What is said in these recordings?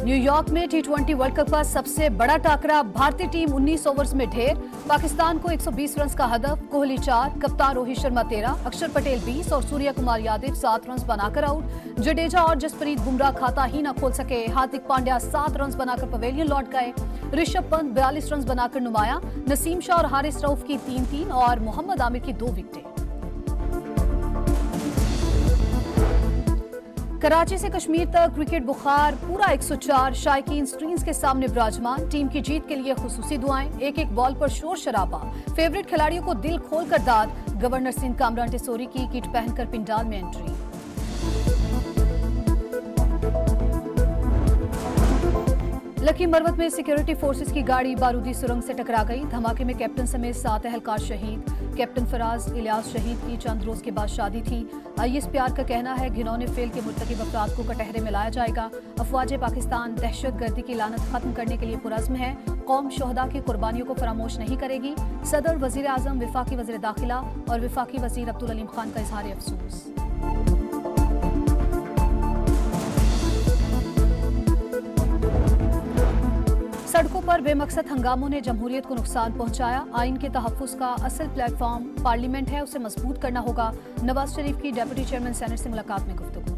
New York में टी20 world cup का सबसे बड़ा टाकरा। भारतीय टीम 19 ओवर्स में ढेर। पाकिस्तान को 120 रन का हदफ। कोहली 4, कप्तान रोहित शर्मा 13, अक्षर पटेल 20 और सूर्य कुमार यादव 7 रन बनाकर आउट। जडेजा और जसप्रीत बुमराह खाता ही न खोल सके। हार्दिक पांड्या 7 रन बनाकर पवेलियन लौट गए। ऋषभ पंत 42 रन बनाकर नुमाया। नसीम शाह और हारिस रऊफ की 3-3 और मोहम्मद आमिर की 2 विकेटें। कराची से कश्मीर तक क्रिकेट बुखार पूरा 104। शायकीन स्क्रीन्स के सामने विराजमान। टीम की जीत के लिए खुसूसी दुआएं। एक एक बॉल पर शोर शराबा। फेवरेट खिलाड़ियों को दिल खोलकर दाद। गवर्नर सिंध कामरान टेसोरी की किट पहनकर पिंडाल में एंट्री। लकी मरवत में सिक्योरिटी फोर्सेस की गाड़ी बारूदी सुरंग से टकरा गई। धमाके में कैप्टन समेत 7 एहलकार शहीद। कैप्टन फराज इलियास शहीद की चंद रोज के बाद शादी थी। ISPR का कहना है घिनौने फेल के मुर्तकिब अफराद को कटहरे में लाया जाएगा। अफवाज पाकिस्तान दहशतगर्दी की लानत खत्म करने के लिए पुरज़्म है। कौम शोहदा की कुर्बानियों को फरामोश नहीं करेगी। सदर, वजीर आजम, विफाकी वजीर दाखिला और विफाकी वजीर अब्दुल अलीम खान का इजहार अफसोस। सड़कों पर बेमकसद हंगामों ने जमहूरियत को नुकसान पहुंचाया। आइन के तहफ्फुज़ का असल प्लेटफॉर्म पार्लियामेंट है, उसे मजबूत करना होगा। नवाज शरीफ की डेप्यूटी चेयरमैन सेनेट से मुलाकात में गुफ्तगू।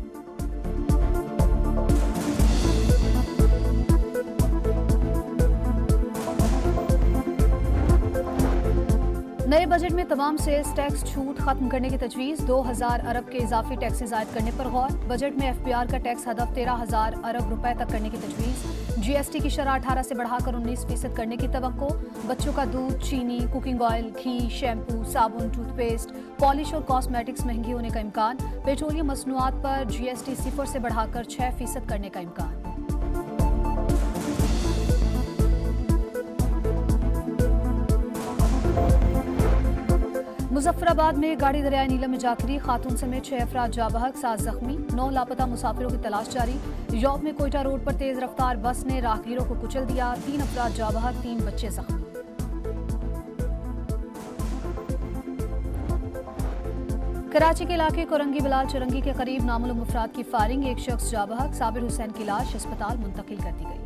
नए बजट में तमाम सेल्स टैक्स छूट खत्म करने की तजवीज़। 2000 अरब के इजाफी टैक्सेस आयद करने पर गौर। बजट में FPR का टैक्स हदफ 13,000 अरब रुपए तक करने की तजवीज़। GST की शरह 18 से बढ़ाकर 19% करने की तवक्को। बच्चों का दूध, चीनी, कुकिंग ऑयल, घी, शैम्पू, साबुन, टूथपेस्ट, पॉलिश और कॉस्मेटिक्स महंगी होने का इम्कान। पेट्रोलियम मसनूआत पर GST 0 से बढ़ाकर 6% करने का इम्कान। मुजफ्फराबाद में गाड़ी दरियाए नीलम में जा गिरी। खातून समेत 6 अफराद जा बहक, 7 जख्मी। 9 लापता मुसाफिरों की तलाश जारी। यौब में कोयटा रोड पर तेज रफ्तार बस ने राहगीरों को कुचल दिया। 3 अफराद जा बहक, 3 बच्चे जख्मी। कराची के इलाके कोरंगी बिलाल चुरंगी के करीब नामालूम अफराद की फायरिंग। एक शख्स जा बहक। साबिर हुसैन की लाश अस्पताल मुंतकिल कर दी गई।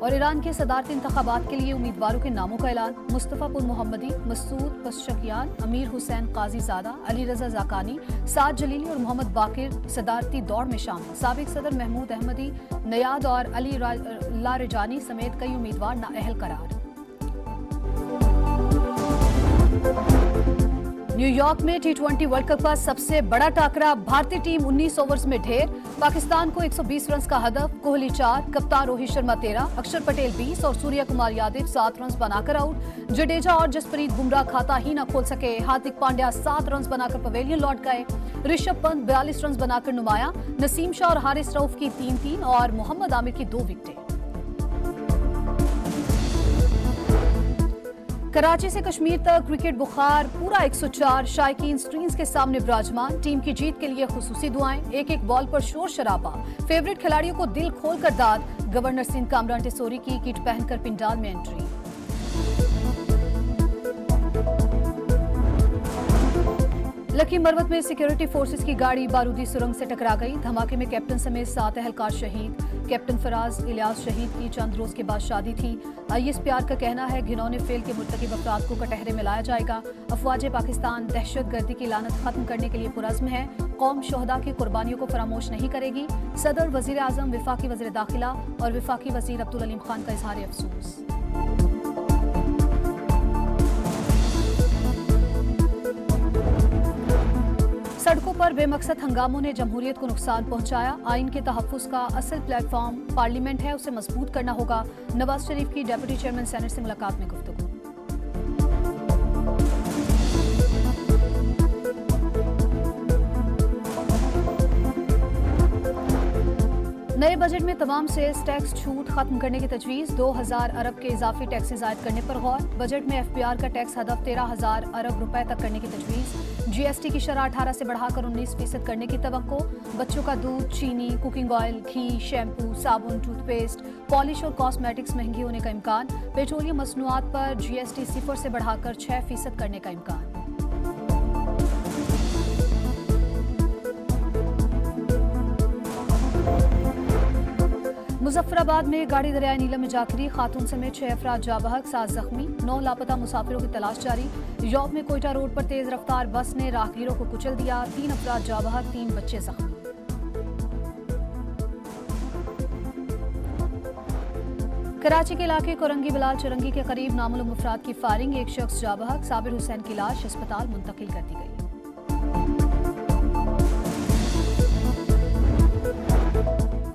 और ईरान के सदारती इंतखाबात के लिए उम्मीदवारों के नामों का ऐलान। मुस्तफा पुर मोहम्मदी, मसूद पशकियान, अमीर हुसैन काजीजादा, अली रजा जाकानी, साद जलीली और मोहम्मद बाकिर सदारती दौड़ में शामिल। साबिक सदर महमूद अहमदी नयाद और अली लारेजानी समेत कई उम्मीदवार नाअहल करार। न्यूयॉर्क में टी20 वर्ल्ड कप का सबसे बड़ा टाकरा। भारतीय टीम 19 ओवर्स में ढेर। पाकिस्तान को 120 रन का हदफ। कोहली 4, कप्तान रोहित शर्मा 13, अक्षर पटेल 20 और सूर्य कुमार यादव 7 रन बनाकर आउट। जडेजा और जसप्रीत बुमराह खाता ही न खोल सके। हार्दिक पांड्या 7 रन बनाकर पवेलियन लौट गए। ऋषभ पंत 42 रन बनाकर नुमाया। नसीम शाह और हारिस रऊफ की 3-3 और मोहम्मद आमिर की 2 विकेटें। कराची से कश्मीर तक क्रिकेट बुखार पूरा 104। शायकीन स्क्रीन्स के सामने विराजमान। टीम की जीत के लिए खुसूसी दुआएं। एक एक बॉल पर शोर शराबा। फेवरेट खिलाड़ियों को दिल खोलकर दाद। गवर्नर सिंध कामरान टेसोरी की किट पहनकर पिंडाल में एंट्री। लकी मरवत में सिक्योरिटी फोर्सेस की गाड़ी बारूदी सुरंग से टकरा गई। धमाके में कैप्टन समेत 7 एहलकार शहीद। कैप्टन फराज इलियास शहीद की चंद रोज के बाद शादी थी। ISPR का कहना है घिनौने फेल के मुर्तकिब अफराद को कटहरे में लाया जाएगा। अफवाज पाकिस्तान दहशतगर्दी की लानत खत्म करने के लिए पुरज़्म है। कौम शोहदा की कुर्बानियों को फरामोश नहीं करेगी। सदर, वजीर आजम, विफाकी वजीर दाखिला और विफाकी वजीर अब्दुल अलीम खान का इजहार अफसोस। सड़कों पर बेमकसद हंगामों ने जमहूरियत को नुकसान पहुंचाया। आइन के तहफ्फुज़ का असल प्लेटफॉर्म पार्लियामेंट है, उसे मजबूत करना होगा। नवाज शरीफ की डेप्यूटी चेयरमैन सेनेट से मुलाकात में गुफ्तगू। नए बजट में तमाम सेल्स टैक्स छूट खत्म करने की तजवीज़। 2000 अरब के इजाफी टैक्सेस आयद करने पर गौर। बजट में FPR का टैक्स हदफ 13,000 अरब रुपए तक करने की तजवीज़। GST की शरह 18 से बढ़ाकर 19% करने की तवक्को। बच्चों का दूध, चीनी, कुकिंग ऑयल, घी, शैम्पू, साबुन, टूथपेस्ट, पॉलिश और कॉस्मेटिक्स महंगी होने का इम्कान। पेट्रोलियम मसनूआत पर GST 0 से बढ़ाकर 6% करने का इम्कान। मुजफ्फराबाद में गाड़ी दरियाए नीलम में जा गिरी, खातून समेत 6 अफराद जाँ बहक, 7 जख्मी, 9 लापता मुसाफिरों की तलाश जारी। यौब में कोयटा रोड पर तेज रफ्तार बस ने राहगीरों को कुचल दिया, 3 अफराद जाँ बहक, 3 बच्चे जख्मी। कराची के इलाके कोरंगी बिलाल चुरंगी के करीब नामालूम अफराद की फायरिंग, एक शख्स जाँ बहक, साबिर हुसैन की लाश अस्पताल मुंतकिल कर दी गई।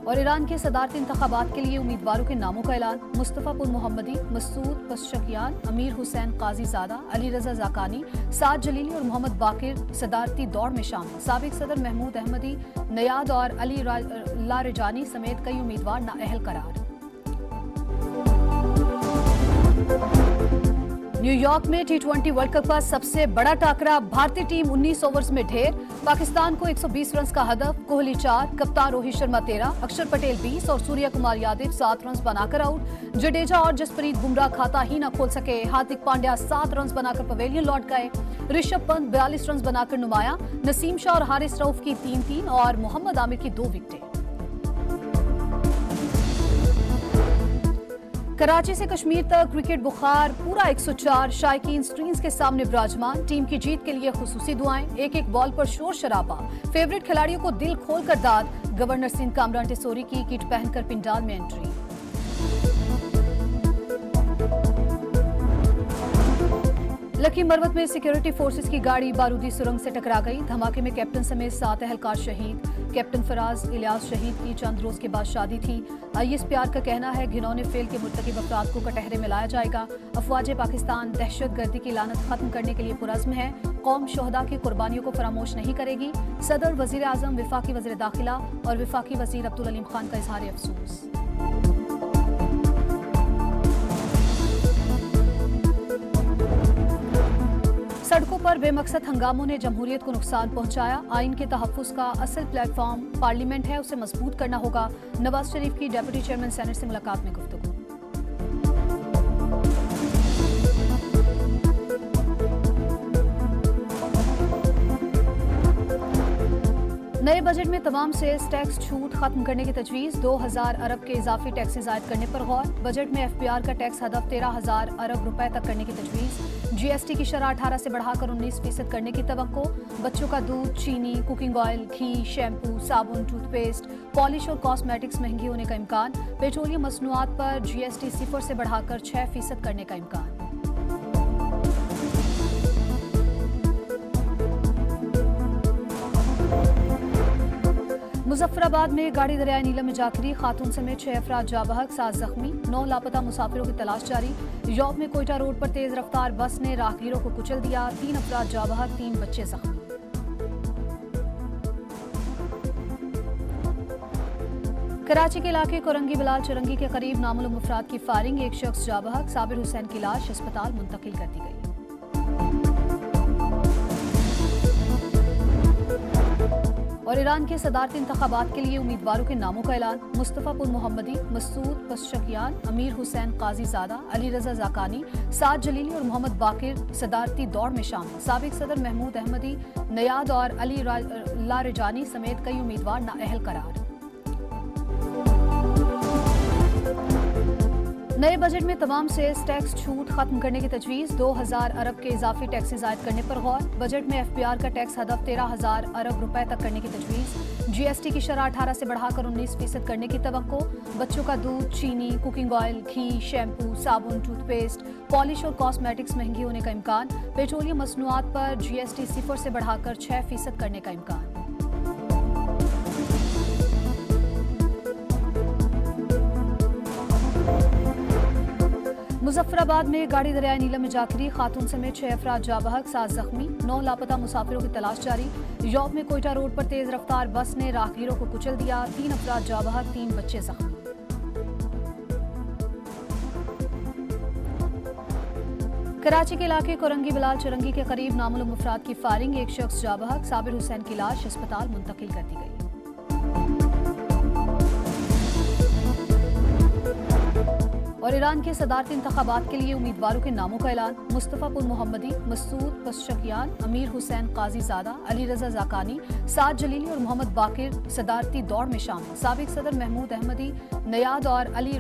और ईरान के सदारती इंतखाबात के लिए उम्मीदवारों के नामों का ऐलान। मुस्तफा पुर मोहम्मदी, मसूद पशकियान, अमीर हुसैन काजीजादा, अली रजा जाकानी, साद जलीली और मोहम्मद बाकिर सदारती दौड़ में शामिल। साबिक सदर महमूद अहमदी नयाद और अली लारेजानी समेत कई उम्मीदवार नाअहल करार। न्यूयॉर्क में T20 वर्ल्ड कप का सबसे बड़ा टाकरा, भारतीय टीम 19 ओवर्स में ढेर। पाकिस्तान को 120 रन का हदफ, कोहली 4, कप्तान रोहित शर्मा 13, अक्षर पटेल 20 और सूर्य कुमार यादव 7 रन बनाकर आउट। जडेजा और जसप्रीत बुमराह खाता ही न खोल सके, हार्दिक पांड्या 7 रन बनाकर पवेलियन लौट गए। ऋषभ पंत 42 रन बनाकर नुमाया, नसीम शाह और हारिस रऊफ की 3-3 और मोहम्मद आमिर की 2 विकेटें। कराची से कश्मीर तक क्रिकेट बुखार पूरा 104, शायकीन स्क्रीन्स के सामने विराजमान। टीम की जीत के लिए खुसूसी दुआएं, एक एक बॉल पर शोर शराबा, फेवरेट खिलाड़ियों को दिल खोलकर दाद। गवर्नर सिंध कामरान टेसोरी की किट पहनकर पिंडाल में एंट्री। लकी मरवत में सिक्योरिटी फोर्सेस की गाड़ी बारूदी सुरंग से टकरा गई। धमाके में कैप्टन समेत 7 एहलकार शहीद। कैप्टन फराज इलियास शहीद की चंद रोज के बाद शादी थी। ISPR का कहना है घिनौने फेल के मुर्तकिब अफराद को कटहरे में लाया जाएगा। अफवाज पाकिस्तान दहशतगर्दी की लानत खत्म करने के लिए पुरज़्म है। कौम शोहदा की कुर्बानियों को फरामोश नहीं करेगी। सदर, वजीर आजम, विफाकी वजीर दाखिला और विफाकी वजीर अब्दुल अलीम खान का इजहार अफसोस। सड़कों पर बेमकसद हंगामों ने जमहूरियत को नुकसान पहुंचाया। आइन के तहफ्फुज़ का असल प्लेटफॉर्म पार्लियामेंट है, उसे मजबूत करना होगा। नवाज शरीफ की डेप्यूटी चेयरमैन सेनेट से मुलाकात में गुफ्तगू। नए बजट में तमाम सेल्स टैक्स छूट खत्म करने की तजवीज़। 2000 अरब के इजाफी टैक्स जायद करने पर गौर। बजट में FPR का टैक्स हदफ 13,000 अरब रुपए तक करने की तजवीज़। GST की शरह 18 से बढ़ाकर 19% करने की तवक्को। बच्चों का दूध, चीनी, कुकिंग ऑयल, घी, शैम्पू, साबुन, टूथपेस्ट, पॉलिश और कॉस्मेटिक्स महंगी होने का इम्कान। पेट्रोलियम मसनूआत पर GST 0 से बढ़ाकर 6% करने का इम्कान। मुजफ्फराबाद में गाड़ी दरियाए नीलम में जा गिरी, खातून समेत 6 अफराद जाँ बहक, 7 जख्मी, 9 लापता मुसाफिरों की तलाश जारी। यौब में कोयटा रोड पर तेज रफ्तार बस ने राहगीरों को कुचल दिया, 3 अफराद जाँ बहक, 3 बच्चे जख्मी। कराची के इलाके कोरंगी बिलाल चुरंगी के करीब नामालूम अफराद की फायरिंग, एक शख्स जाँ बहक, साबिर हुसैन की लाश अस्पताल मुंतकिल कर दी गई। और ईरान के सदारती इंतखाबात के लिए उम्मीदवारों के नामों का ऐलान। मुस्तफा पुर मोहम्मदी, मसूद पशकियान, अमीर हुसैन काजीजादा, अली रजा जाकानी, साद जलीली और मोहम्मद बाकिर सदारती दौड़ में शामिल। साबिक सदर महमूद अहमदी नयाद और अली लारेजानी समेत कई उम्मीदवार नाअहल करार। नए बजट में तमाम सेल्स टैक्स छूट खत्म करने की तजवीज़। 2000 अरब के इजाफी टैक्स जायद करने पर गौर। बजट में FPR का टैक्स हदफ 13,000 अरब रुपए तक करने की तजवीज़। GST की शरह 18 से बढ़ाकर 19% करने की तवक्को। बच्चों का दूध, चीनी, कुकिंग ऑयल, घी, शैम्पू, साबुन, टूथपेस्ट, पॉलिश और कॉस्मेटिक्स महंगी होने का इम्कान। पेट्रोलियम मसनूआत पर GST 0 से बढ़ाकर 6% करने का इम्कान। मुजफ्फराबाद में गाड़ी दरियाए नीलम में जा गिरी, खातून समेत 6 अफराद जाँ बहक, 7 जख्मी, 9 लापता मुसाफिरों की तलाश जारी। यौब में कोयटा रोड पर तेज रफ्तार बस ने राहगीरों को कुचल दिया, 3 अफराद जाँ बहक, 3 बच्चे जख्मी। कराची के इलाके कोरंगी बिलाल चुरंगी के करीब नामालूम अफराद की फायरिंग, एक शख्स जाँ बहक, साबिर हुसैन की लाश अस्पताल मुंतकिल कर दी गई। और ईरान के सदारती इंतखाबात के लिए उम्मीदवारों के नामों का ऐलान। मुस्तफ़ा पुर मोहम्मदी, मसूद पशकियान, अमीर हुसैन काजीज़ादा, अली रजा जाकानी, साद जलीली और मोहम्मद बाकिर सदारती दौड़ में शामिल। साबिक सदर महमूद अहमदी नयाद और अली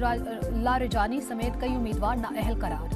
लारिजानी समेत कई उम्मीदवार नाअहल करार।